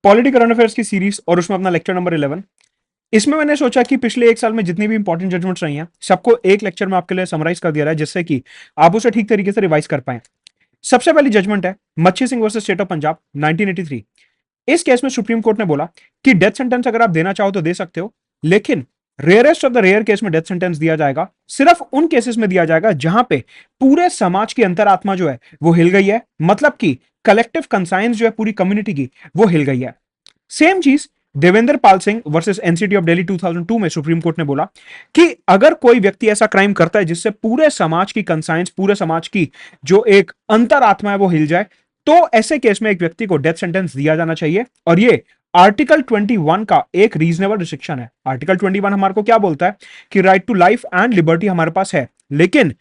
Polity current affairs की series और उसमें अपना लेक्चर नंबर 11। इसमें मैंने सोचा कि पिछले एक साल में जितनी भी इंपॉर्टेंट जजमेंट्स रही हैं सबको एक लेक्चर में आपके लिए समराइज कर दिया रहा है, जिससे कि आप उसे ठीक तरीके से रिवाइज कर पाए। सबसे पहली जजमेंट है मच्छी Singh versus state of Punjab 1983। इस केस में सुप्रीम कोर्ट ने बोला कि डेथ सेंटेंस अगर आप देना चाहो तो दे सकते हो, लेकिन rarest of the rare case में डेथ सेंटेंस दिया जाएगा, सिर्फ उन केसेस में दिया जाएगा जहां पे पूरे समाज की अंतरात्मा जो है वो हिल गई है, मतलब कि कलेक्टिव कंसाइंस जो है पूरी कम्युनिटी की वो हिल गई है। सेम चीज Devendra Pal Singh versus NCT of Delhi 2002 में सुप्रीम कोर्ट ने बोला कि अगर कोई व्यक्ति ऐसा क्राइम करता है जिससे पूरे समाज की कंसाइंस, पूरे समाज की जो एक अंतरात्मा है वो हिल जाए, तो ऐसे केस में एक व्यक्ति को डेथ सेंटेंस दिया जाना चाहिए। और ये आर्टिकल 21 का एक रीजनेबल रिस्ट्रिक्शन है। आर्टिकल 21 हमारे को क्या बोलता है कि right to life and liberty हमारे पास है, लेकिन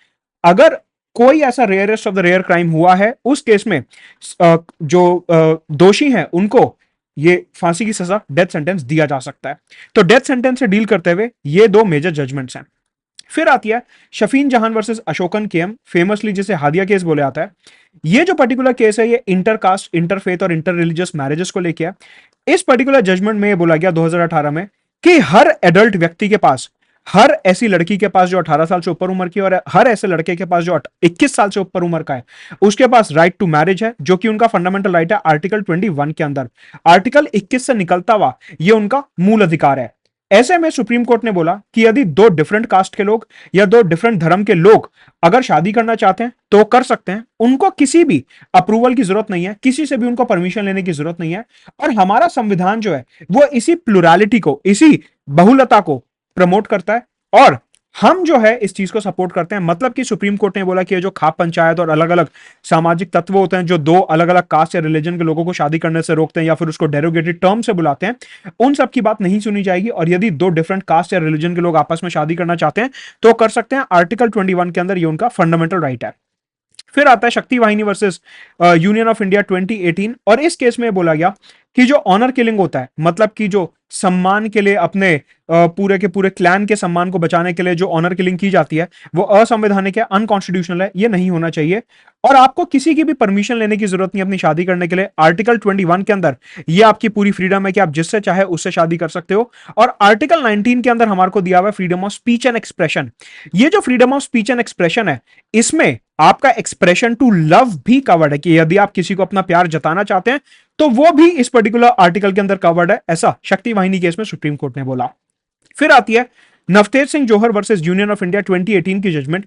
अगर कोई ऐसा rarest of the rare crime हुआ है, उस केस में जो दोषी हैं उनको ये फांसी की सजा, डेथ सेंटेंस दिया जा सकता है। तो डेथ सेंटेंस से डील करते हुए ये दो मेजर जजमेंट्स हैं। फिर आती है शफीन जहान वर्सेस अशोकन केएम, फेमसली जिसे हादिया केस बोले जाता है। ये जो पर्टिकुलर केस है ये इंटरकास्ट, इंटरफेथ और इंटर रिलीजियस मैरिजेस को लेके है। इस पर्टिकुलर जजमेंट में ये बोला गया 2018 में कि हर एडल्ट व्यक्ति के पास, हर ऐसी लड़की के पास जो 18 साल से ऊपर उम्र की और हर ऐसे लड़के के पास जो 21 साल से ऊपर उम्र का है, उसके पास राइट टू मैरिज है, जो कि उनका फंडामेंटल राइट है आर्टिकल 21 के अंदर। आर्टिकल 21 से निकलता हुआ ये उनका मूल अधिकार है। ऐसे में सुप्रीम कोर्ट ने बोला कि यदि दो डिफरेंट कास्ट के लोग या दो डिफरेंट धर्म के लोग अगर शादी करना चाहते हैं तो कर सकते हैं, उनको किसी भी अप्रूवल की जरूरत नहीं है, किसी से भी उनको परमिशन लेने की जरूरत नहीं है। और हमारा संविधान जो है वो इसी प्लुरैलिटी को, इसी बहुलता को प्रमोट करता है और हम जो है इस चीज को सपोर्ट करते हैं। मतलब कि सुप्रीम कोर्ट ने बोला कि ये जो खाप पंचायत और अलग अलग सामाजिक तत्व होते हैं जो दो अलग अलग कास्ट या रिलीजन के लोगों को शादी करने से रोकते हैं या फिर उसको डेरोगेटेड टर्म से बुलाते हैं, उन सब की बात नहीं सुनी जाएगी। और यदि दो डिफरेंट कास्ट या रिलीजन के लोग आपस में शादी करना चाहते हैं तो कर सकते हैं। आर्टिकल 21 के अंदर ये उनका फंडामेंटल राइट है। फिर आता है शक्ति वाहिनी वर्सेस यूनियन ऑफ इंडिया 2018, और इस केस में बोला गया कि जो ऑनर किलिंग होता है, मतलब कि जो सम्मान के लिए अपने पूरे के पूरे क्लैन के सम्मान को बचाने के लिए जो ऑनर किलिंग की जाती है वो असंवैधानिक है, अनकॉन्स्टिट्यूशनल है, ये नहीं होना चाहिए। और आपको किसी की भी परमिशन लेने की जरूरत नहीं अपनी शादी करने के लिए। आर्टिकल 21 के अंदर ये आपकी पूरी फ्रीडम है कि आप जिससे चाहे उससे शादी कर सकते हो। और आर्टिकल 19 के अंदर हमारे को दिया हुआ है freedom of speech and expression. ये जो freedom of speech and expression है, इसमें आपका एक्सप्रेशन टू लव भी कवर्ड है कि यदि आप किसी को अपना प्यार जताना चाहते हैं तो वो भी इस पर्टिकुलर आर्टिकल के अंदर कवर्ड है, ऐसा शक्ति वाहिनी केस में सुप्रीम कोर्ट ने बोला। फिर आती है नवतेज सिंह जोहर वर्सेस यूनियन ऑफ इंडिया 2018 की जजमेंट।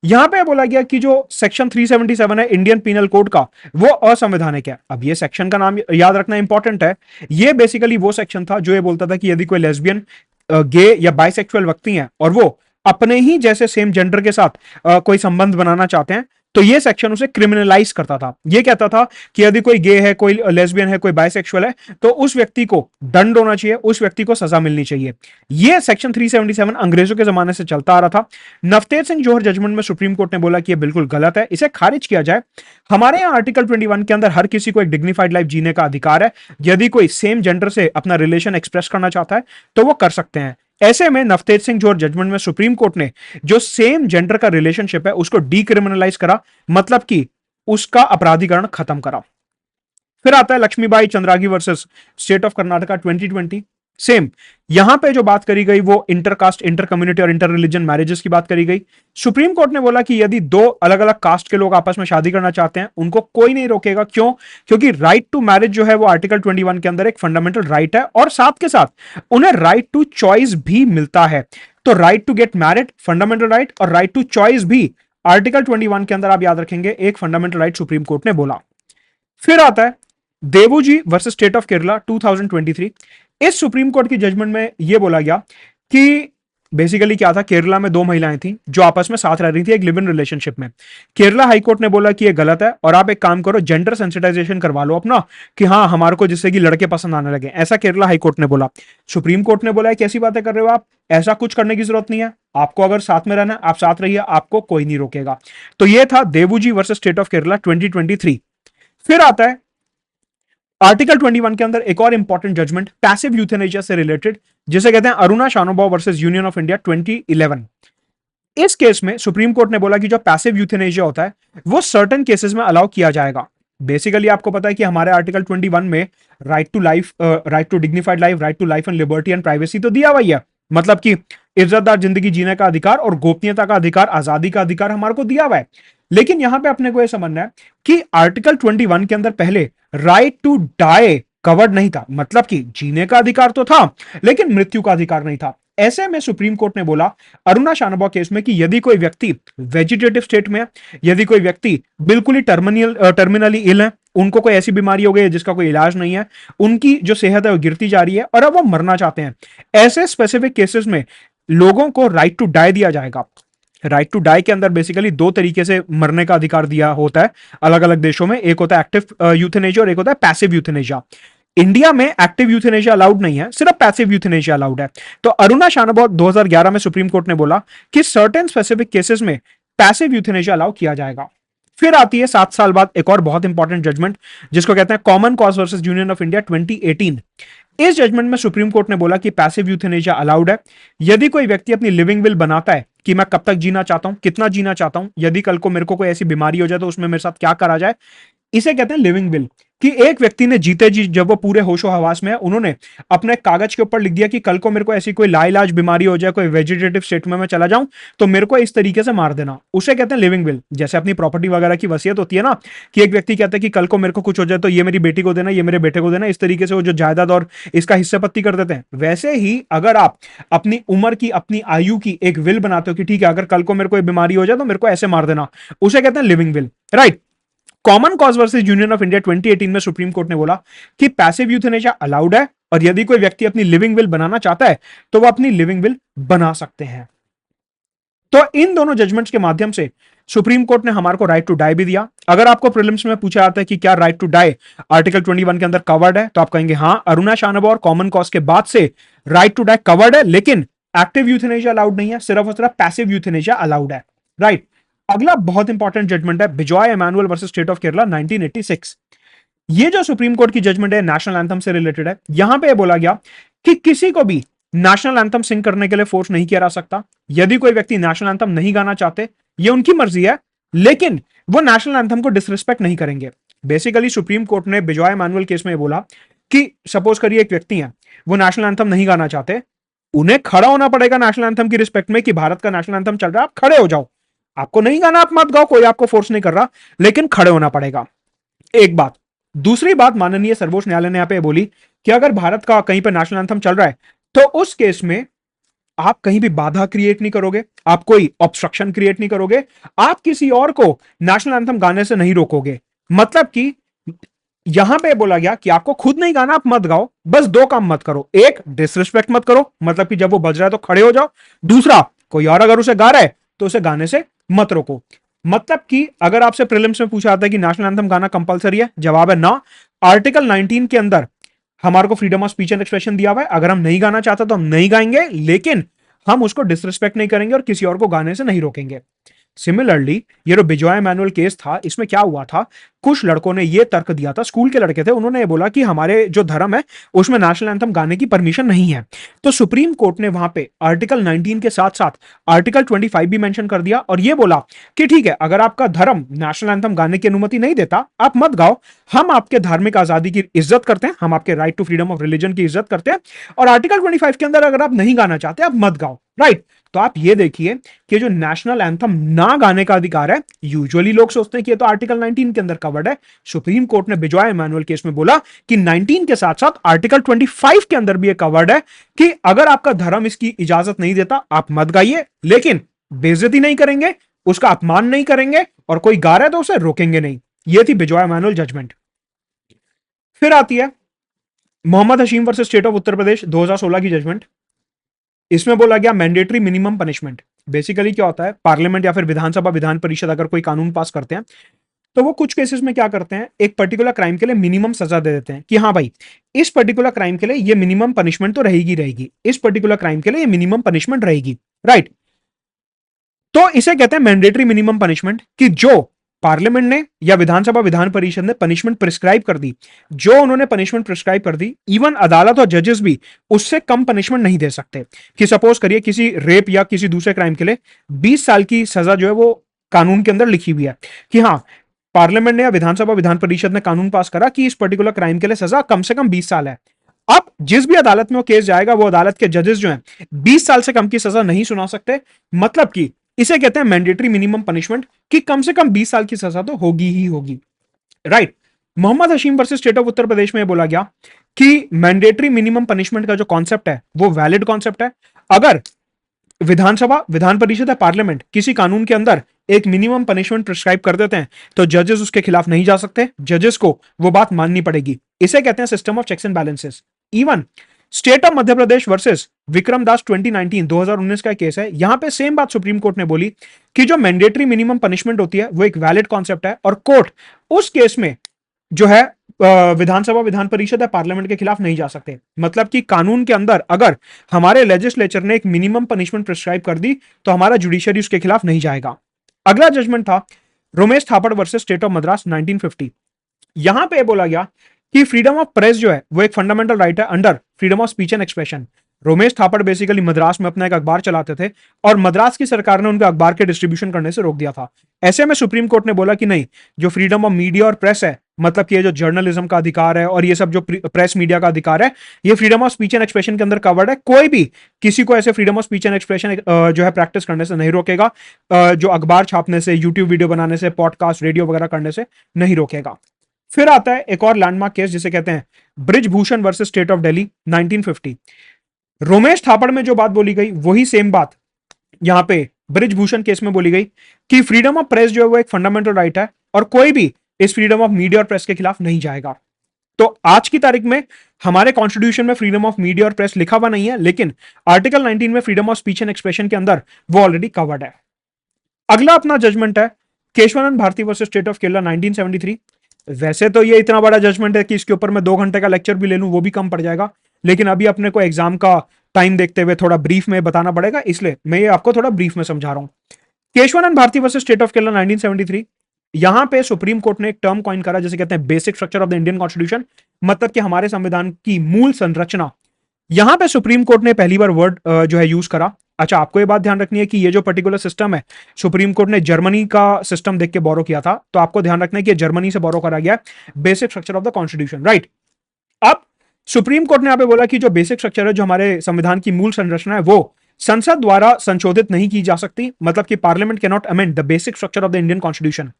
यहां पे बोला गया कि जो सेक्शन 377 है इंडियन पीनल कोड का वो असंवैधानिक है। अब ये सेक्शन का नाम याद रखना इंपॉर्टेंट है। ये बेसिकली वो सेक्शन था जो ये बोलता था कि यदि कोई लेस्बियन, गे या बाइसेक्सुअल व्यक्ति हैं और वो अपने ही जैसे सेम जेंडर के साथ कोई संबंध बनाना चाहते हैं तो ये सेक्शन उसे क्रिमिनलाइज करता था। ये कहता था कि यदि कोई गे है, कोई लेस्बियन है, कोई बाइसेक्सुअल है तो उस व्यक्ति को दंड होना चाहिए, उस व्यक्ति को सजा मिलनी चाहिए। ये सेक्शन 377 अंग्रेजों के जमाने से चलता आ रहा था। नवतेज सिंह जोहर जजमेंट में सुप्रीम कोर्ट ने बोला कि यह बिल्कुल गलत है, इसे खारिज किया जाए। हमारे यहां आर्टिकल 21 के अंदर हर किसी को एक डिग्निफाइड लाइफ जीने का अधिकार है। यदि कोई सेम जेंडर से अपना रिलेशन एक्सप्रेस करना चाहता है तो वो कर सकते हैं। ऐसे में नवतेज सिंह जोहर जजमेंट में सुप्रीम कोर्ट ने जो सेम जेंडर का रिलेशनशिप है उसको डीक्रिमिनलाइज करा, मतलब कि उसका अपराधीकरण खत्म करा। फिर आता है Laxmibai Chandragi versus state of Karnataka 2020। Same यहां पे जो बात करी गई वो इंटरकास्ट, इंटर कम्युनिटी और इंटर रिलीजन मैरिजेस की बात करी गई। सुप्रीम कोर्ट ने बोला कि यदि दो अलग अलग कास्ट के लोग आपस में शादी करना चाहते हैं उनको कोई नहीं रोकेगा। क्यों? क्योंकि राइट टू मैरिज जो है वो आर्टिकल 21 के अंदर एक फंडामेंटल राइट है और साथ के साथ उन्हें राइट टू चॉइस भी मिलता है। तो right to get married fundamental right और राइट टू चॉइस भी आर्टिकल 21 के अंदर, आप याद रखेंगे, एक फंडामेंटल राइट सुप्रीम कोर्ट ने बोला। फिर आता है देवुजी वर्सेस स्टेट ऑफ केरला 2023। इस सुप्रीम कोर्ट की जजमेंट में यह बोला गया कि बेसिकली क्या था, केरला में दो महिलाएं थी जो आपस में साथ रह रही थी एक लिव इन रिलेशनशिप में। केरला हाईकोर्ट ने बोला कि यह गलत है और आप एक काम करो, जेंडर सेंसिटाइजेशन करवा लो अपना कि हाँ हमारे को जिससे कि लड़के पसंद आने लगे, ऐसा केरला हाईकोर्ट ने बोला। सुप्रीम कोर्ट ने बोला कैसी बातें कर रहे हो आप, ऐसा कुछ करने की जरूरत नहीं है, आपको अगर साथ में रहना है आप साथ रहिए, आपको कोई नहीं रोकेगा। तो यह था देवुजी वर्सेस स्टेट ऑफ केरला 2023। फिर आता है आर्टिकल 21 के अंदर एक और इंपॉर्टेंट जजमेंट पैसिव यूथेनेशिया से रिलेटेड, जिसे कहते हैं Aruna Shanbaug versus union of India 2011। इस केस में सुप्रीम कोर्ट ने बोला कि जो पैसिव यूथेनेशिया होता है वो सर्टेन केसेस में अलाउ किया जाएगा। बेसिकली आपको पता है कि हमारे आर्टिकल 21 में right to life, right to dignified life, right to life and liberty and privacy तो दिया हुआ ही है, मतलब कि इज्जतदार जिंदगी जीने का अधिकार और गोपनीयता का अधिकार, आजादी का अधिकार हमारे को दिया हुआ है। लेकिन यहां पे अपने को यह समझना है कि आर्टिकल 21 के अंदर पहले राइट टू डाई कवर्ड नहीं था, मतलब कि जीने का अधिकार तो था लेकिन मृत्यु का अधिकार नहीं था। ऐसे में सुप्रीम कोर्ट ने बोला अरुणा शानबॉ केस में कि यदि कोई व्यक्ति वेजिटेटिव स्टेट में है, यदि कोई व्यक्ति बिल्कुल ही टर्मिनली इल है, उनको कोई ऐसी बीमारी हो गई है जिसका कोई इलाज नहीं है, उनकी जो सेहत है वो गिरती जा रही है और अब वो मरना चाहते हैं, ऐसे स्पेसिफिक केसेस में लोगों को राइट टू डाई दिया जाएगा। राइट टू डाई के अंदर बेसिकली दो तरीके से मरने का अधिकार दिया होता है अलग अलग देशों में, एक होता है एक्टिव यूथेनेशिया और एक होता है पैसिव यूथेनेशिया। इंडिया में एक्टिव यूथेनेशिया अलाउड नहीं है, सिर्फ पैसिव यूथेनेशिया अलाउड है। तो अरुणा शानबॉ 2011 में सुप्रीम कोर्ट ने बोला कि सर्टेन स्पेसिफिक केसेस में पैसिव यूथेनेशिया अलाउ किया जाएगा। फिर आती है 7 साल बाद एक और बहुत इंपॉर्टेंट जजमेंट जिसको कहते हैं common cause versus union of India 2018। इस जजमेंट में सुप्रीम कोर्ट ने बोला कि पैसिव यूथेनेशिया अलाउड है यदि कोई व्यक्ति अपनी लिविंग विल बनाता है कि मैं कब तक जीना चाहता हूं, कितना जीना चाहता हूं, यदि कल को मेरे को कोई ऐसी बीमारी हो जाए तो उसमें मेरे साथ क्या करा जाए, इसे कहते हैं लिविंग विल। कि एक व्यक्ति ने जीते जी जब वो पूरे होशो हवास में है, उन्होंने अपने कागज के ऊपर लिख दिया कि कल को मेरे को ऐसी कोई लाइलाज बीमारी हो जाए, कोई वेजिटेटिव स्टेट में मैं चला जाऊं तो मेरे को इस तरीके से मार देना, उसे कहते हैं लिविंग विल। जैसे अपनी प्रॉपर्टी वगैरह की वसीयत होती है ना, कि एक व्यक्ति कहता है कि कल को मेरे को कुछ हो जाए तो ये मेरी बेटी को देना, ये मेरे बेटे को देना, इस तरीके से वो जो जायदाद और इसका हिस्सा पत्ती कर देते हैं। वैसे ही अगर आप अपनी उम्र की, अपनी आयु की एक विल बनाते हो कि ठीक है अगर कल को मेरे को बीमारी हो जाए तो मेरे को ऐसे मार देना, उसे कहते हैं living will, right. Common cause versus union of India 2018 में सुप्रीम कोर्ट ने बोला कि पैसिव यूथेनेशिया अलाउड है और यदि कोई व्यक्ति अपनी लिविंग विल बनाना चाहता है तो वह अपनी लिविंग विल बना सकते हैं। तो इन दोनों जजमेंट्स के माध्यम से सुप्रीम कोर्ट ने हमारे को राइट टू डाई भी दिया। अगर आपको प्रीलिम्स में पूछा जाता है कि क्या राइट टू डाई आर्टिकल 21 के अंदर कवर्ड है तो आप कहेंगे हां, अरुणा शानबॉ और कॉमन कॉज के बाद से राइट टू डाई कवर्ड है, लेकिन एक्टिव यूथेनेशिया अलाउड नहीं है, सिर्फ और सिर्फ पैसिव यूथेनेशिया अलाउड है, राइट। अगला बहुत इंपॉर्टेंट जजमेंट है Bijoe Emmanuel versus state of Kerala 1986। ये जो सुप्रीम कोर्ट की जजमेंट है नेशनल एंथम से रिलेटेड है। यहां पे बोला गया कि किसी को भी नेशनल एंथम सिंग करने के लिए फोर्स नहीं किया जा सकता। यदि कोई व्यक्ति नेशनल एंथम नहीं गाना चाहते, ये उनकी मर्जी है, लेकिन वो नेशनल एंथम को डिसरिस्पेक्ट नहीं करेंगे। बेसिकली सुप्रीम कोर्ट ने बिजॉय एमानुअल केस में बोला कि सपोज करिए एक व्यक्ति है, वो नेशनल एंथम नहीं गाना चाहते, उन्हें खड़ा होना पड़ेगा नेशनल एंथम की रिस्पेक्ट में कि भारत का नेशनल एंथम चल रहा है, आप खड़े हो जाओ। आपको नहीं गाना आप मत गाओ, कोई आपको फोर्स नहीं कर रहा, लेकिन खड़े होना पड़ेगा। एक बात। दूसरी बात, माननीय सर्वोच्च न्यायालय ने यहां पे बोली कि अगर भारत का कहीं पर नेशनल एंथम चल रहा है तो उस केस में आप कहीं भी बाधा क्रिएट नहीं करोगे, आप कोई ऑब्स्ट्रक्शन क्रिएट नहीं करोगे, आप किसी और को नेशनल एंथम गाने से नहीं रोकोगे। मतलब कि यहां पे बोला गया कि आपको खुद नहीं गाना, आप मत गाओ, बस दो काम मत करो। एक, डिसरिस्पेक्ट मत करो, मतलब कि जब वो बज रहा है तो खड़े हो जाओ। दूसरा, कोई और अगर उसे गा रहा है तो उसे गाने से मत रोको। मतलब कि अगर आपसे प्रीलिम्स में पूछा जाता है कि नेशनल एंथम गाना कंपलसरी है, जवाब है ना। आर्टिकल 19 के अंदर हमारे को freedom of speech and expression दिया हुआ है, अगर हम नहीं गाना चाहते तो हम नहीं गाएंगे, लेकिन हम उसको डिसरिस्पेक्ट नहीं करेंगे और किसी और को गाने से नहीं रोकेंगे। सिमिलरली ये जो बिजॉय एमानुअल केस था, इसमें क्या हुआ था, कुछ लड़कों ने ये तर्क दिया था, स्कूल के लड़के थे, उन्होंने ये बोला कि हमारे जो धर्म है उसमें नेशनल एंथम गाने की परमिशन नहीं है। तो सुप्रीम कोर्ट ने वहां पे आर्टिकल 19 के साथ साथ आर्टिकल 25 भी मेंशन कर दिया और ये बोला कि ठीक है, अगर आपका धर्म नेशनल एंथम गाने की अनुमति नहीं देता, आप मत गाओ, हम आपके धार्मिक आजादी की इज्जत करते हैं, हम आपके right to freedom of religion की इज्जत करते हैं, और आर्टिकल 25 के अंदर अगर आप नहीं गाना चाहते, आप मत गाओ, राइट। तो आप ये देखिए कि जो नेशनल एंथम ना गाने का अधिकार है, यूजुअली लोग सोचते हैं कि ये तो आर्टिकल 19 के अंदर कवर्ड है। सुप्रीम कोर्ट ने बिजॉय एमानुअल केस में बोला कि 19 के साथ साथ आर्टिकल 25 के अंदर भी ये कवर्ड है कि अगर आपका धर्म इसकी इजाजत नहीं देता, आप मत गाइए, लेकिन बेइज्जती नहीं करेंगे, उसका अपमान नहीं करेंगे, और कोई गा रहा है तो उसे रोकेंगे नहीं। ये थी बिजॉय एमानुअल जजमेंट। फिर आती है Mohammad Hashim versus state of Uttar प्रदेश 2016 की जजमेंट। इसमें बोला गया मैंडेटरी मिनिमम पनिशमेंट। बेसिकली क्या होता है, पार्लियामेंट या फिर विधानसभा, विधान परिषद अगर कोई कानून पास करते हैं तो वो कुछ केसेस में क्या करते हैं, एक पर्टिकुलर क्राइम के लिए मिनिमम सजा दे देते हैं कि हाँ भाई, इस पर्टिकुलर क्राइम के लिए ये मिनिमम पनिशमेंट तो रहेगी रहेगी, इस पर्टिकुलर क्राइम के लिए ये मिनिमम पनिशमेंट रहेगी, राइट। तो इसे कहते हैं मैंडेटरी मिनिमम पनिशमेंट, कि जो पार्लियामेंट ने या विधानसभा, विधान परिषद ने पनिशमेंट प्रिस्क्राइब कर दी, जो उन्होंने पनिशमेंट प्रिस्क्राइब कर दी, इवन अदालत और जजेस भी उससे कम पनिशमेंट नहीं दे सकते। कि सपोज करिए किसी रेप या किसी दूसरे क्राइम के लिए 20 साल की सजा जो है वो कानून के अंदर लिखी हुई है कि हाँ, पार्लियामेंट ने या विधानसभा विधान परिषद ने कानून पास करा कि इस पर्टिकुलर क्राइम के लिए सजा कम से कम 20 साल है। अब जिस भी अदालत में वो केस जाएगा, वो अदालत के जजेस जो हैं 20 साल से कम की सजा नहीं सुना सकते। मतलब कि इसे कहते हैं मैंडेटरी मिनिमम पनिशमेंट, कि कम से कम 20 साल की सजा तो होगी ही होगी, right. Mohammad Hashim versus state of Uttar Pradesh में बोला गया कि मैंडेटरी मिनिमम पनिशमेंट का जो कॉन्सेप्ट है वो वैलिड कॉन्सेप्ट है। अगर विधानसभा, विधान परिषद या पार्लियामेंट किसी कानून के अंदर एक मिनिमम पनिशमेंट प्रिस्क्राइब कर देते हैं तो जजेस उसके खिलाफ नहीं जा सकते, जजेस को वो बात माननी पड़ेगी। इसे कहते हैं system of checks and balances. Even state of Madhya Pradesh versus Vikram Das 2019 का केस है, यहां पे सेम बात सुप्रीम कोर्ट ने बोली कि जो मैंडेटरी मिनिमम पनिशमेंट होती है वो एक वैलिड कॉन्सेप्ट है, और कोर्ट उस केस में जो है विधानसभा, विधान परिषद या पार्लियामेंट के खिलाफ नहीं जा सकते। मतलब कि कानून के अंदर अगर हमारे लेजिस्लेचर ने एक मिनिमम पनिशमेंट प्रिस्क्राइब कर दी तो हमारा जुडिशरी उसके खिलाफ नहीं जाएगा। अगला जजमेंट था Romesh Thappar versus state of Madras 1950। यहां पे बोला गया कि फ्रीडम ऑफ प्रेस जो है वो एक फंडामेंटल राइट है under freedom of speech and expression. Romesh Thappar basically Madras में अपना एक अखबार चलाते थे और मद्रास की सरकार ने उनके अखबार के डिस्ट्रीब्यूशन करने से रोक दिया था। ऐसे में सुप्रीम कोर्ट ने बोला कि नहीं, जो फ्रीडम ऑफ मीडिया और प्रेस है, मतलब कि ये जो जर्नलिज्म का अधिकार है और ये सब जो प्रेस मीडिया का अधिकार है, ये freedom of speech and expression के अंदर कवर्ड है। कोई भी किसी को ऐसे freedom of speech and expression जो है प्रैक्टिस करने से नहीं रोकेगा, जो अखबार छापने से, यूट्यूब वीडियो बनाने से, पॉडकास्ट, रेडियो वगैरह करने से नहीं रोकेगा। फिर आता है एक और लैंडमार्क केस जिसे कहते हैं Brijbhushan versus state of Delhi 1950। Romesh Thappar में जो बात बोली गई वही सेम बात यहां पे ब्रिजभूषण केस में बोली गई कि फ्रीडम ऑफ प्रेस जो है वो एक फंडामेंटल राइट है और कोई भी इस फ्रीडम ऑफ मीडिया और प्रेस के खिलाफ नहीं जाएगा। तो आज की तारीख में हमारे कॉन्स्टिट्यूशन में फ्रीडम ऑफ मीडिया और प्रेस लिखा हुआ नहीं है, लेकिन आर्टिकल 19 में freedom of speech and expression के अंदर वो ऑलरेडी कवर्ड है। अगला अपना जजमेंट है Kesavananda Bharati versus state of Kerala 1973। वैसे तो ये इतना बड़ा जजमेंट है कि इसके ऊपर मैं 2 घंटे का लेक्चर भी ले लूं वो भी कम पड़ जाएगा, लेकिन अभी अपने को एग्जाम का टाइम देखते हुए थोड़ा ब्रीफ में बताना पड़ेगा, इसलिए मैं ये आपको थोड़ा ब्रीफ में समझा रहा हूं। Kesavananda Bharati versus state of Kerala 1973, यहां पे सुप्रीम कोर्ट ने एक टर्म कॉइन करा जिसे कहते हैं basic structure of the Indian constitution, मतलब कि हमारे संविधान की मूल संरचना। यहां पे सुप्रीम कोर्ट ने पहली बार वर्ड जो है यूज करा। अच्छा, आपको ये बात ध्यान रखनी है कि ये जो पर्टिकुलर सिस्टम है, सुप्रीम कोर्ट ने जर्मनी का सिस्टम देख के बोरो किया था, तो आपको ध्यान रखना है कि जर्मनी से बोरो करा गया basic structure of the constitution, right. अब सुप्रीम कोर्ट ने यहां पे बोला कि जो बेसिक स्ट्रक्चर है, जो हमारे संविधान की मूल संरचना है, वो संसद द्वारा संशोधित नहीं की जा सकती, मतलब कि parliament can not amend the basic structure of the Indian constitution.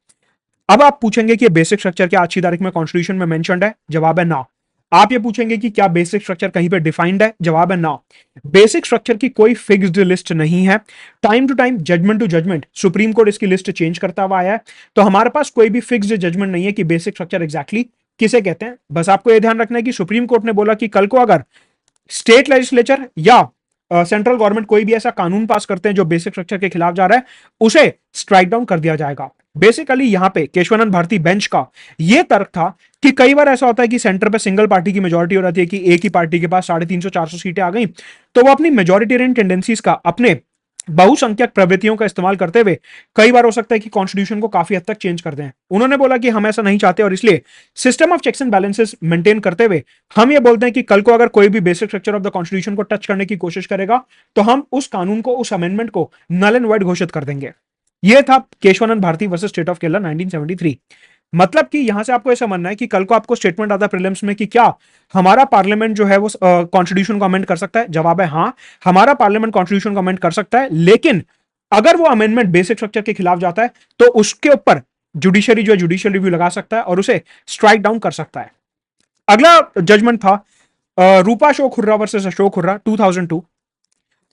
अब आप पूछेंगे कि बेसिक स्ट्रक्चर क्या आज की तारीख में कॉन्स्टिट्यूशन में मेंशन्ड है? जवाब है ना। आप ये पूछेंगे कि क्या बेसिक स्ट्रक्चर कहीं पे डिफाइंड है? जवाब है ना। बेसिक स्ट्रक्चर की कोई फिक्स्ड लिस्ट नहीं है। Time to time, judgement to judgement Supreme Court इसकी लिस्ट चेंज करता हुआ आया है, तो हमारे पास कोई भी फिक्स्ड जजमेंट नहीं है कि बेसिक स्ट्रक्चर एग्जैक्टली किसे कहते हैं। बस आपको यह ध्यान रखना है कि सुप्रीम कोर्ट ने बोला कि कल को अगर स्टेट लेजिस्लेचर या सेंट्रल गवर्नमेंट कोई भी ऐसा कानून पास करते हैं जो बेसिक स्ट्रक्चर के खिलाफ जा रहा है, उसे स्ट्राइक डाउन कर दिया जाएगा। बेसिकली यहां पे केशवानंद भारती बेंच का यह तर्क था कि कई बार ऐसा होता है कि सेंटर पे सिंगल पार्टी की मेजोरिटी हो जाती है, कि एक ही पार्टी के पास 350-400 सीटें आ गई, तो वो अपनी मेजोरिटेरियन टेंडेंसीज का, अपने बहुसंख्यक प्रवृत्तियों का इस्तेमाल करते हुए कई बार हो सकता है कि कॉन्स्टिट्यूशन को काफी हद तक चेंज कर दें। उन्होंने बोला कि हम ऐसा नहीं चाहते और इसलिए system of checks and balances maintain करते हुए हम ये बोलते हैं कि कल को अगर कोई भी basic structure of the constitution को टच करने की कोशिश करेगा तो हम उस कानून को, उस अमेंडमेंट को नल एंड वॉइड घोषित कर देंगे। यह था Kesavananda Bharati versus state of Kerala 1973। मतलब कि यहां से आपको ऐसा मानना है कि कल को आपको स्टेटमेंट आता है प्रीलिम्स में कि क्या हमारा पार्लियामेंट जो है वो कॉन्स्टिट्यूशन को अमेंड कर सकता है? जवाब है हाँ, हमारा पार्लियामेंट कॉन्स्टिट्यूशन को अमेंड कर सकता है, लेकिन अगर वो अमेंडमेंट बेसिक स्ट्रक्चर के खिलाफ जाता है तो उसके ऊपर जुडिशरी जो है जुडिशियल रिव्यू लगा सकता है और उसे स्ट्राइक डाउन कर सकता है। अगला जजमेंट था रूपा अशोक हुर्रा वर्सेस अशोक हुर्रा 2002।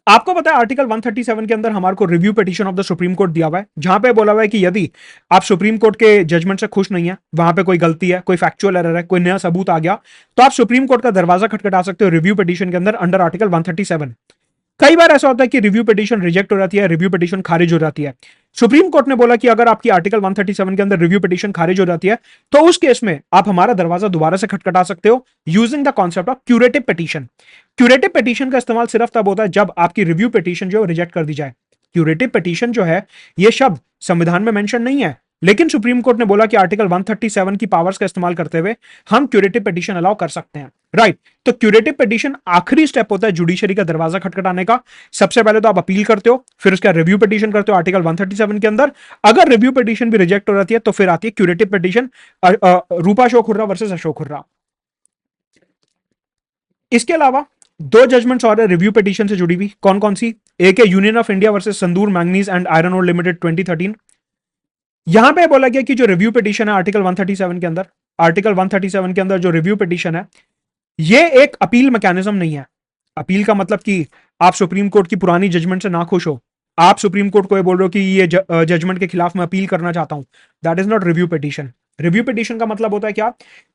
आपको पता है आर्टिकल 137 के अंदर हमारे को review petition of the supreme court दिया हुआ है, जहां पे बोला हुआ है कि यदि आप सुप्रीम कोर्ट के जजमेंट से खुश नहीं है, वहां पे कोई गलती है, कोई फैक्चुअल एरर है, कोई नया सबूत आ गया, तो आप सुप्रीम कोर्ट का दरवाजा खटखटा सकते हो रिव्यू पिटीशन के अंदर अंडर आर्टिकल 137। कई बार ऐसा होता है कि रिव्यू पिटीशन रिजेक्ट हो जाती है, रिव्यू पिटीशन खारिज हो जाती है। सुप्रीम कोर्ट ने बोला कि अगर आपकी आर्टिकल 137 के अंदर रिव्यू पिटीशन खारिज हो जाती है तो उस केस में आप हमारा दरवाजा दोबारा से खटखटा सकते हो using the concept of curative petition. Curative petition का इस्तेमाल सिर्फ तब होता है जब आपकी रिव्यू पिटीशन जो रिजेक्ट कर दी जाए। क्यूरेटिव पिटीशन जो है, यह शब्द संविधान में मेंशन नहीं है, लेकिन सुप्रीम कोर्ट ने बोला कि आर्टिकल 137 की पावर्स का इस्तेमाल करते हुए हम क्यूरेटिव पिटीशन अलाउ कर सकते हैं। राइट, तो क्यूरेटिव पिटीशन आखिरी स्टेप होता है जुडिशरी का दरवाजा खटखटाने का। सबसे पहले तो आप अपील करते हो, फिर उसका रिव्यू पिटीशन करते हो आर्टिकल 137 के अंदर। अगर रिव्यू पिटीशन भी रिजेक्ट हो जाती है तो फिर आती है curative petition, Rupa Ashok Hurra versus Ashok Hurra. इसके अलावा दो जजमेंट्स और रिव्यू पिटीशन से जुड़ी हुई, कौन कौन सी? एक है union of India versus Sandur manganese and iron ore limited 2013। यहां पे बोला गया कि जो रिव्यू पिटीशन है आर्टिकल 137 के अंदर, आर्टिकल 137 के अंदर जो रिव्यू पिटीशन है ये एक अपील मैकेनिज्म नहीं है। अपील का मतलब कि आप सुप्रीम कोर्ट की पुरानी जजमेंट से ना खुश हो, आप सुप्रीम कोर्ट को ये बोल रहे हो कि ये जजमेंट के खिलाफ मैं अपील करना चाहता हूं, that is not review petition. Review petition का मतलब होता है क्या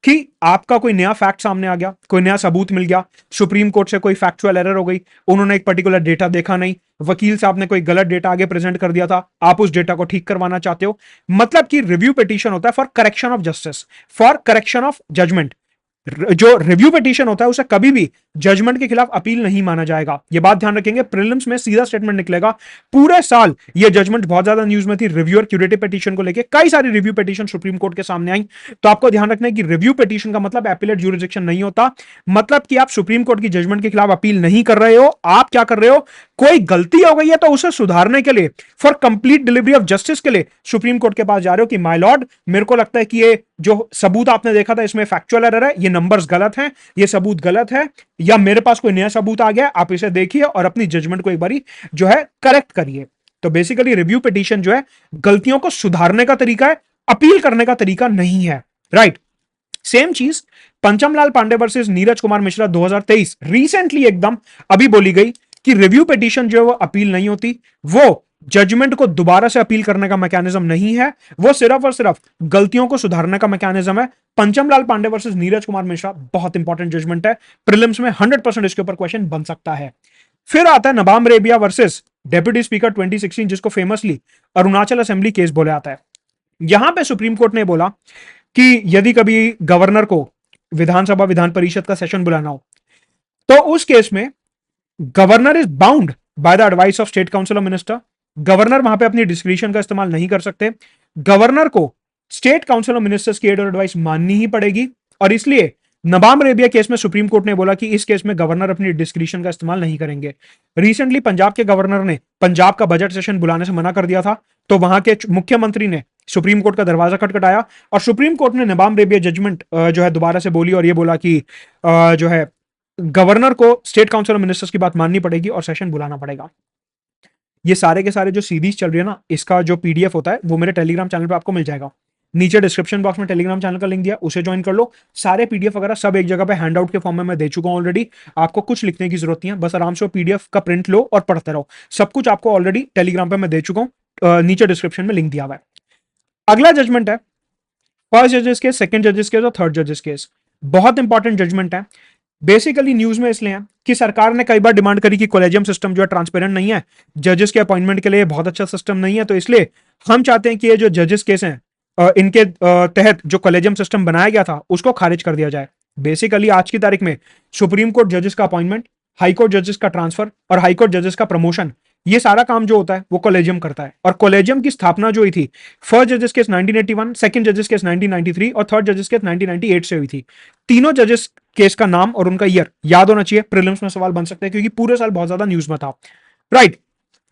कि आपका कोई नया फैक्ट सामने आ गया, कोई नया सबूत मिल गया, सुप्रीम कोर्ट से कोई फैक्चुअल एरर हो गई, उन्होंने एक पर्टिकुलर डेटा देखा नहीं, वकील साहब ने कोई गलत डेटा आगे प्रेजेंट कर दिया था, आप उस डेटा को ठीक करवाना चाहते हो। मतलब कि रिव्यू पिटीशन होता है for correction of justice, for correction of judgment. जो रिव्यू पिटीशन होता है उसे कभी भी जजमेंट के खिलाफ अपील नहीं माना जाएगा। ये बात ध्यान रखेंगे, प्रीलिम्स में सीधा स्टेटमेंट निकलेगा। पूरे साल ये जजमेंट बहुत ज्यादा न्यूज में थी रिव्यू और क्यूरेटिव पिटीशन को लेकर, कई सारी रिव्यू पिटीशन सुप्रीम कोर्ट के सामने आई। तो आपको ध्यान रखना है कि रिव्यू पिटीशन का मतलब एपीलेट ज्यूरिसडिक्शन नहीं होता, मतलब कि आप सुप्रीम कोर्ट की जजमेंट के खिलाफ अपील नहीं कर रहे हो। आप क्या कर रहे हो, कोई गलती हो गई है तो उसे सुधारने के लिए, for complete delivery of justice के लिए सुप्रीम कोर्ट के पास जा रहे हो कि माय लॉर्ड, मेरे को लगता है कि ये जो सबूत आपने देखा था इसमें फैक्चुअल एरर है, ये नंबर्स गलत हैं, ये सबूत गलत है, या मेरे पास कोई नया सबूत आ गया, आप इसे देखिए और अपनी जजमेंट को एक बारी जो है करेक्ट करिए। तो बेसिकली रिव्यू पिटीशन जो है गलतियों को सुधारने का तरीका है, अपील करने का तरीका नहीं है। राइट, सेम चीज पंचमलाल पांडे वर्सेस नीरज कुमार मिश्रा 2023 रिसेंटली एकदम अभी बोली गई कि रिव्यू पिटीशन जो है वो अपील नहीं होती, वो जजमेंट को दोबारा से अपील करने का मैकेनिज्म नहीं है, वो सिर्फ और सिर्फ गलतियों को सुधारने का मैकेनिज्म है। पंचमलाल पांडे वर्सेस नीरज कुमार मिश्रा बहुत इंपॉर्टेंट जजमेंट है, प्रीलिम्स में 100% इसके ऊपर क्वेश्चन बन सकता है। फिर आता है Nabam Rebia versus deputy speaker 2016, जिसको फेमसली अरुणाचल असेंबली केस बोला जाता है। यहां पे सुप्रीम कोर्ट ने बोला कि यदि कभी गवर्नर को विधानसभा विधान परिषद का सेशन बुलाना हो तो उस केस में governor is bound by the advice of state council of minister. Governor वहां पे अपनी डिस्क्रिशन का इस्तेमाल नहीं कर सकते, गवर्नर को स्टेट काउंसिल ऑफ मिनिस्टर्स की एड और एडवाइस माननी ही पड़ेगी। और इसलिए नबाम रेबिया केस में सुप्रीम कोर्ट ने बोला कि इस केस में गवर्नर अपनी डिस्क्रिशन का इस्तेमाल नहीं करेंगे। रिसेंटली पंजाब के गवर्नर ने पंजाब का बजट सेशन बुलाने से मना कर दिया था, तो वहां के मुख्यमंत्री ने सुप्रीम कोर्ट का दरवाजा खटखटाया और सुप्रीम कोर्ट ने नबाम रेबिया जजमेंट जो है दोबारा से बोली और ये बोला कि जो है गवर्नर को स्टेट काउंसिल ऑफ मिनिस्टर्स की बात माननी पड़ेगी और सेशन बुलाना पड़ेगा। ये सारे के सारे जो सीरीज चल रही है ना, इसका जो पीडीएफ होता है वो मेरे टेलीग्राम चैनल पे आपको मिल जाएगा। नीचे डिस्क्रिप्शन बॉक्स में टेलीग्राम चैनल का लिंक दिया, उसे ज्वाइन कर लो। सारे पीडीएफ वगैरह सब एक जगह पे हैंडआउट के फॉर्म में मैं दे चुका हूं ऑलरेडी, आपको कुछ लिखने की जरूरत नहीं है, बस आराम से पीडीएफ का प्रिंट लो और पढ़ते रहो। सब कुछ आपको ऑलरेडी टेलीग्राम पे मैं दे चुका हूं, नीचे डिस्क्रिप्शन में लिंक दिया हुआ है। अगला जजमेंट है फर्स्ट जजेस केस, सेकंड जजेस केस और थर्ड जजेस केस। बहुत इंपॉर्टेंट जजमेंट है। बेसिकली न्यूज में इसलिए है कि सरकार ने कई बार डिमांड करी कि कॉलेजियम सिस्टम जो है ट्रांसपेरेंट नहीं है, जजेस के अपॉइंटमेंट के लिए बहुत अच्छा सिस्टम नहीं है, तो इसलिए हम चाहते हैं कि ये जो जजेस केस हैं इनके तहत जो कॉलेजियम सिस्टम बनाया गया था उसको खारिज कर दिया जाए। बेसिकली आज की तारीख में सुप्रीम कोर्ट जजेस का अपॉइंटमेंट, हाई कोर्ट जजेस का ट्रांसफर और हाई कोर्ट जजेस का प्रमोशन, ये सारा काम जो होता है वो कॉलेजियम करता है। और कॉलेजियम की स्थापना जो हुई थी फर्स्ट जजेस केस 1981, सेकंड जजेस केस 1993 और थर्ड जजेस केस 1998 से हुई थी। तीनों जजेस केस का नाम और उनका ईयर याद होना चाहिए, प्रीलिम्स में सवाल बन सकते हैं क्योंकि पूरे साल बहुत ज्यादा न्यूज में था। राइट,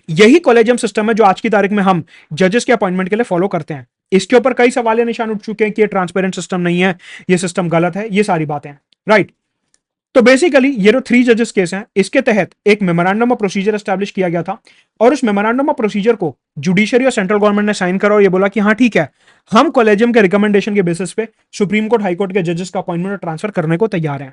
यही कॉलेजियम सिस्टम है जो आज की तारीख में हम जजेस के अपॉइंटमेंट के लिए फॉलो करते हैं। इसके ऊपर कई सवाल निशान उठ चुके हैं कि ये ट्रांसपेरेंट सिस्टम नहीं है, ये सिस्टम गलत है, ये सारी बातें। राइट, तो बेसिकली ये जो 3 जजेस केस हैं इसके तहत एक मेमोरेंडम ऑफ प्रोसीजर एस्टैब्लिश किया गया था और उस मेमोरेंडम ऑफ प्रोसीजर को जुडिशरी और सेंट्रल गवर्नमेंट ने साइन करा और ये बोला कि हाँ ठीक है, हम कॉलेजियम के रिकमेंडेशन के बेसिस पे सुप्रीम कोर्ट हाई कोर्ट के जजेस का अपॉइंटमेंट और ट्रांसफर करने को तैयार है।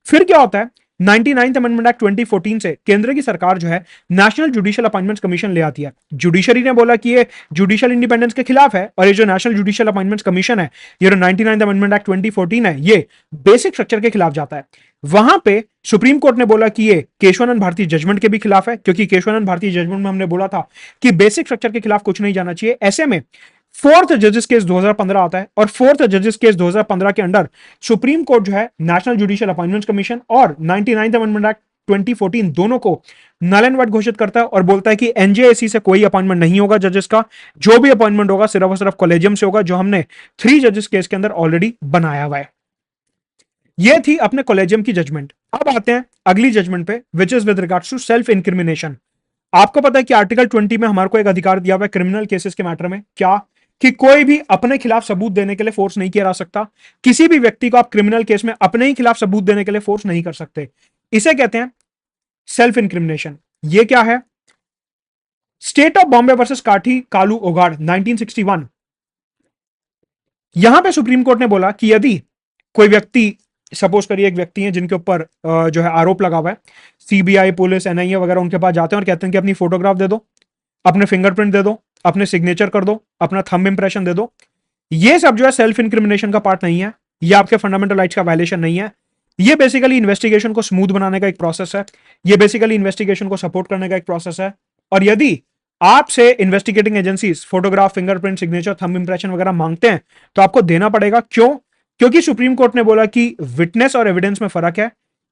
फिर क्या होता है, 99th अमेंडमेंट एक्ट 2014 से केंद्र की सरकार जो है नेशनल जुडिशियल अपॉइंटमेंट्स कमीशन ले आती है। जुडिशरी ने बोला कि ये जुडिशियल इंडिपेंडेंस के खिलाफ है और ये जो नेशनल जुडिशियल अपॉइंटमेंट्स कमीशन है, ये जो 99th अमेंडमेंट एक्ट 2014 है, ये बेसिक स्ट्रक्चर के खिलाफ जाता है। वहां पे सुप्रीम कोर्ट ने बोला कि ये केशवानंद भारती जजमेंट के भी खिलाफ है, क्योंकि केशवानंद भारती जजमेंट में हमने बोला था कि बेसिक स्ट्रक्चर के खिलाफ कुछ नहीं जाना चाहिए। ऐसे में फोर्थ जजेस केस 2015 आता है और फोर्थ जजेस केस 2015 के अंडर सुप्रीम कोर्ट जो है नेशनल जुडिशियल अपॉइंटमेंट्स कमीशन और 99th अमेंडमेंट एक्ट 2014 दोनों को नल एंड वाइड घोषित करता है और बोलता है कि एनजेएसी से कोई अपॉइंटमेंट नहीं होगा जजेस का, जो भी अपॉइंटमेंट होगा सिर्फ और सिर्फ कॉलेजियम से होगा, जो हमने 3 जजेस केस के अंदर ऑलरेडी बनाया हुआ है। ये थी अपने कॉलेजियम की जजमेंट। अब आते हैं अगली जजमेंट पे, which is with regards to self incrimination. आपको पता है कि आर्टिकल 20 में हमारे को एक अधिकार दिया हुआ है क्रिमिनल केसेस के मैटर में, क्या कि कोई भी अपने खिलाफ सबूत देने के लिए फोर्स नहीं किया जा सकता। किसी भी व्यक्ति को आप क्रिमिनल केस में अपने ही खिलाफ सबूत देने के लिए फोर्स नहीं कर सकते। इसे कहते हैं सेल्फ इंक्रिमिनेशन। ये क्या है? स्टेट ऑफ बॉम्बे वर्सेस काठी कालू ओगाड़ 1961। यहां पे सुप्रीम कोर्ट ने बोला कि यदि कोई व्यक्ति, सपोज करिए एक व्यक्ति है जिनके ऊपर जो है आरोप लगा हुआ है, सीबीआई पुलिस एनआईए वगैरह उनके पास जाते हैं और कहते हैं कि अपनी फोटोग्राफ दे दो, अपने फिंगरप्रिंट दे दो, अपने सिग्नेचर कर दो, अपना थंब इंप्रेशन दे दो। ये सब जो है सेल्फ इंक्रिमिनेशन का पार्ट नहीं है, ये आपके फंडामेंटल राइट्स का वायलेशन नहीं है। ये बेसिकली इन्वेस्टिगेशन को स्मूथ बनाने का एक प्रोसेस है, ये बेसिकली इन्वेस्टिगेशन को सपोर्ट करने का एक प्रोसेस है। और यदि आपसे investigating agencies photograph, fingerprint, signature, thumb impression वगैरह मांगते हैं तो आपको देना पड़ेगा। क्यों? क्योंकि सुप्रीम कोर्ट ने बोला कि विटनेस और एविडेंस में फर्क है।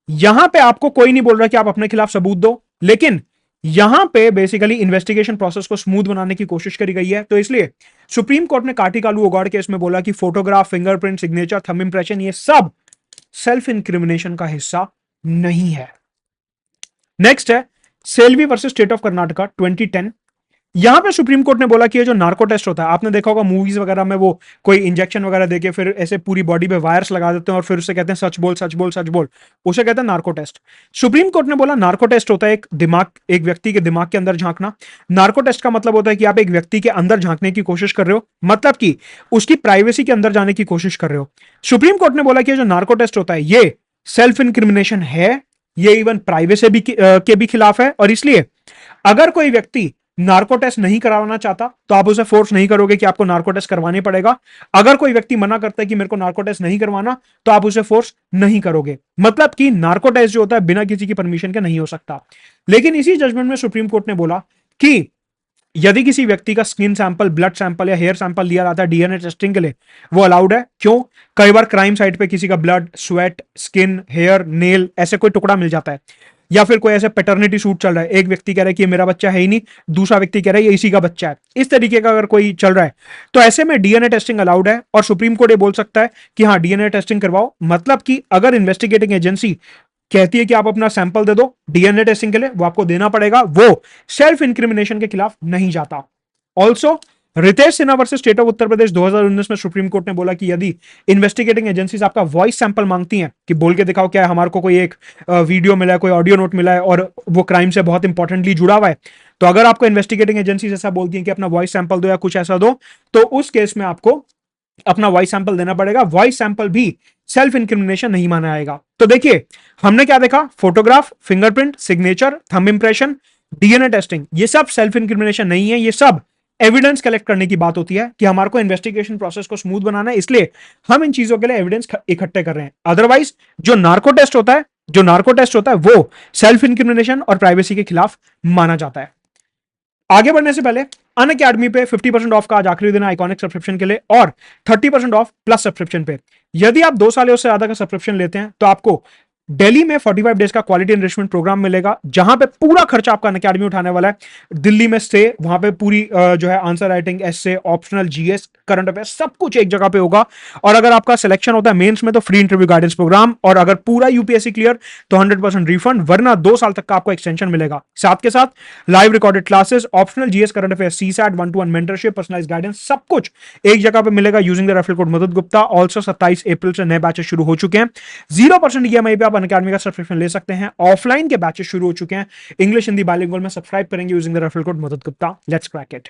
यहां पे आपको कोई नहीं बोल रहा कि आप अपने खिलाफ सबूत दो, लेकिन यहां पे बेसिकली इन्वेस्टिगेशन प्रोसेस को स्मूथ बनाने की कोशिश करी गई है। तो इसलिए सुप्रीम कोर्ट ने काठी कालू ओगाड़ केस में बोला कि photograph, fingerprint, signature, thumb impression ये सब सेल्फ इंक्रिमिनेशन का हिस्सा नहीं है। नेक्स्ट है Selvi versus state of Karnataka 2010। यहां पे सुप्रीम कोर्ट ने बोला कि ये जो नार्को टेस्ट होता है, आपने देखा होगा मूवीज वगैरह में, वो कोई इंजेक्शन वगैरह देके फिर ऐसे पूरी बॉडी पे वायर्स लगा देते हैं और फिर उससे कहते हैं सच बोल सच बोल सच बोल, उसे कहते हैं नार्को टेस्ट। सुप्रीम कोर्ट ने बोला नार्को टेस्ट होता है एक व्यक्ति के दिमाग के अंदर झांकना। नार्को टेस्ट का मतलब होता है कि आप एक व्यक्ति के अंदर झांकने की कोशिश कर रहे हो, मतलब कि उसकी प्राइवेसी के अंदर जाने की कोशिश कर रहे हो। सुप्रीम कोर्ट ने बोला कि जो नार्को टेस्ट होता है ये सेल्फ इंक्रिमिनेशन है, ये इवन प्राइवेसी के भी खिलाफ है। और इसलिए अगर कोई व्यक्ति नार्को टेस्ट नहीं करवाना चाहता तो आप उसे फोर्स नहीं करोगे कि आपको नार्को टेस्ट करवाने पड़ेगा। अगर कोई व्यक्ति मना करता है कि मेरे को नार्को टेस्ट नहीं करवाना, तो आप उसे फोर्स नहीं करोगे। मतलब कि नार्को टेस्ट जो होता है बिना किसी की परमिशन के नहीं हो सकता। लेकिन इसी जजमेंट में सुप्रीम कोर्ट ने बोला कि यदि किसी व्यक्ति का स्किन सैंपल, ब्लड सैंपल या हेयर सैंपल लिया जाता है डीएनए टेस्टिंग के लिए, वो अलाउड है। क्यों? कई बार क्राइम साइट पे किसी का blood, sweat, skin, hair, nail ऐसे कोई टुकड़ा मिल जाता है, या फिर कोई ऐसे पैटर्निटी सूट चल रहा है, एक व्यक्ति कह रहा है कि ये मेरा बच्चा है ही नहीं, दूसरा व्यक्ति कह रहा है ये इसी का बच्चा है, इस तरीके का अगर कोई चल रहा है तो ऐसे में डीएनए टेस्टिंग अलाउड है। और सुप्रीम कोर्ट ये बोल सकता है कि हाँ डीएनए टेस्टिंग करवाओ। मतलब कि अगर इन्वेस्टिगेटिंग एजेंसी कहती है कि आप अपना सैंपल दे दो डीएनए टेस्टिंग के लिए, वो आपको देना पड़ेगा, वो सेल्फ इंक्रिमिनेशन के खिलाफ नहीं जाता। Also Ritesh Sinha versus state of Uttar Pradesh 2019 में सुप्रीम कोर्ट ने बोला कि यदि इन्वेस्टिगेटिंग एजेंसीज आपका वॉइस सैंपल मांगती हैं कि बोल के दिखाओ क्या है, हमारे को कोई एक वीडियो मिला है, कोई ऑडियो नोट मिला है और वो क्राइम से बहुत इंपॉर्टेंटली जुड़ा हुआ है, तो अगर आपको इन्वेस्टिगेटिंग एजेंसीज ऐसा बोलती हैं कि अपना वॉइस सैंपल दो या कुछ ऐसा दो, तो उस केस में आपको अपना वॉइस सैंपल देना पड़ेगा। वॉइस सैंपल भी सेल्फ इंक्रिमिनेशन नहीं माना जाएगा। तो देखिए हमने क्या देखा, photograph, fingerprint, signature, thumb impression, DNA testing, ये सब सेल्फ इंक्रिमिनेशन नहीं है। ये सब एविडेंस कलेक्ट करने की बात होती है कि हमारे को इन्वेस्टिगेशन प्रोसेस को स्मूथ बनाना है, इसलिए हम इन चीजों के लिए एविडेंस इकट्ठे कर रहे हैं। अदरवाइज जो नार्को टेस्ट होता है वो सेल्फ इंक्रिमिनेशन और प्राइवेसी के खिलाफ माना जाता है। आगे बढ़ने से पहले अनअकैडमी पे 50% ऑफ का आज आखिरी दिन है आइकॉनिक सब्सक्रिप्शन के लिए, और 30% ऑफ प्लस सब्सक्रिप्शन पे। यदि आप 2 साल या उससे ज्यादा का सब्सक्रिप्शन लेते हैं तो आपको दिल्ली में 45 डेज का क्वालिटी एनरिचमेंट प्रोग्राम मिलेगा, जहां पे पूरा खर्चा आपका अनअकैडमी उठाने वाला है। दिल्ली में स्टे, वहां पे पूरी जो है आंसर राइटिंग, एस्से, ऑप्शनल, जीएस, करंट अफेयर्स सब कुछ एक जगह पे होगा। और अगर आपका सिलेक्शन होता है मेंस में तो फ्री इंटरव्यू गाइडेंस प्रोग्राम, और अगर पूरा यूपीएससी क्लियर तो 100% रिफंड, वरना 2 साल तक का आपको एक्सटेंशन मिलेगा। साथ के साथ live recorded classes, optional GS, current affairs, CSAT, 1-to-1 mentorship, personalised guidance, सब कुछ एक जगह पे मिलेगा यूजिंग द रेफरल कोड मदद गुप्ता। ऑल्सो 27 अप्रैल से नए बैचेस शुरू हो चुके हैं। 0% ईएमआई पे आप अनअकैडमी का सब्सक्रिप्शन ले सकते हैं। ऑफलाइन के बैचेस शुरू हो चुके हैं, इंग्लिश हिंदी बाइलिंगुअल में। सब्सक्राइब करेंगे यूजिंग द रेफरल कोड मदद गुप्ता। Let's crack it.